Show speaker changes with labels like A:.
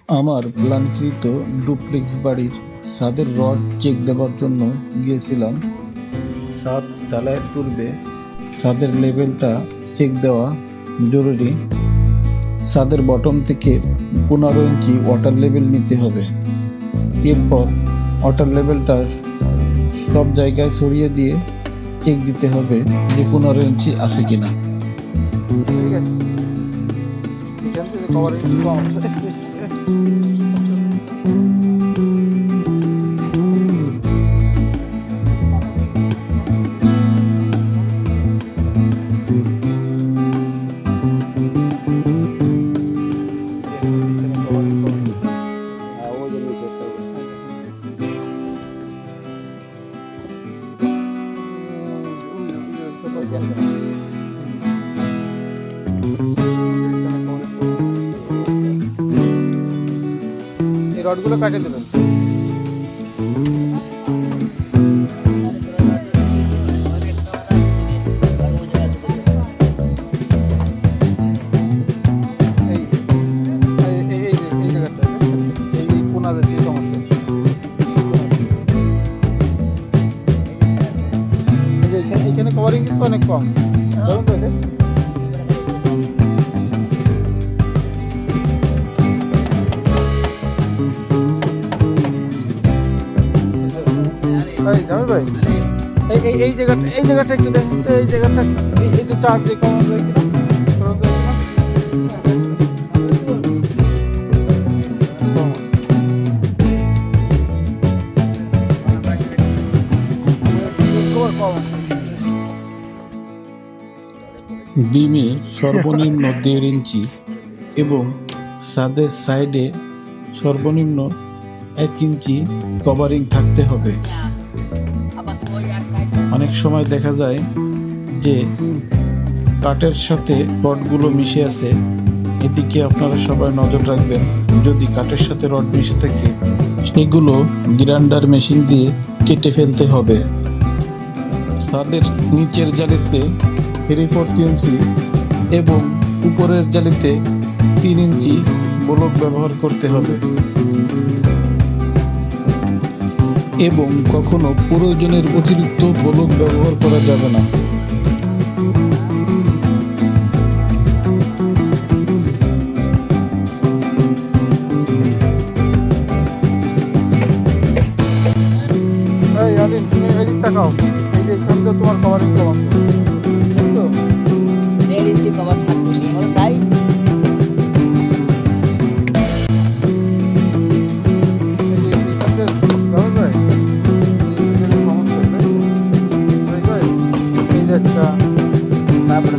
A: আমার প্ল্যানকৃত ডুপ্লেক্স বাড়ির ছাদের রড চেক দেওয়ার জন্য গিয়েছিলাম। ছাদ ঢালাইয়ের পূর্বে ছাদের লেভেলটা চেক দেওয়া জরুরি। ছাদের বটম থেকে 15 ইঞ্চি ওয়াটার লেভেল নিতে হবে। এরপর ওয়াটার লেভেলটা সব জায়গায় ছড়িয়ে দিয়ে চেক দিতে হবে যে 15 ইঞ্চি আছে কিনা।
B: ঠিক আছে, এখান থেকে কভারেজ কম আছে। এই রডগুলো কাটে দেবেন। এই জায়গাটা এই কোনাতে যে সমস্যা, এই যে এখানে কভারিং কিন্তু অনেক কম। ধরুন তো এটা জামিল ভাই, এই জায়গাটা একটু দেখেন তো। এই জায়গাটা এই তো চার্জ কম হয়ে গেল।
A: বিমে সর্বনিম্ন 1.5 ইঞ্চি এবং ছাদের সাইডে সর্বনিম্ন 1 ইঞ্চি কভারিং থাকতে হবে। অনেক সময় দেখা যায় যে কাঠের সাথে রডগুলো মিশে আছে, এদিকে আপনারা সবাই নজর রাখবেন। যদি কাঠের সাথে রড মিশে থাকে সেগুলো গ্রাইন্ডার মেশিন দিয়ে কেটে ফেলতে হবে। ছাদের নিচের জালিতে 3/4 ইঞ্চি এবং উপরের জালিতে 3 ইঞ্চি ব্লক ব্যবহার করতে হবে এবং কখনো প্রয়োজনের অতিরিক্ত ব্লক ব্যবহার করা যাবে না।
B: তুমি এদিক তাকাও, এই যে এখানে তো তোমার কভারিং কম আছে। তো
C: 1.5 ইঞ্চি কভার থাকবে তাই
B: তারপরে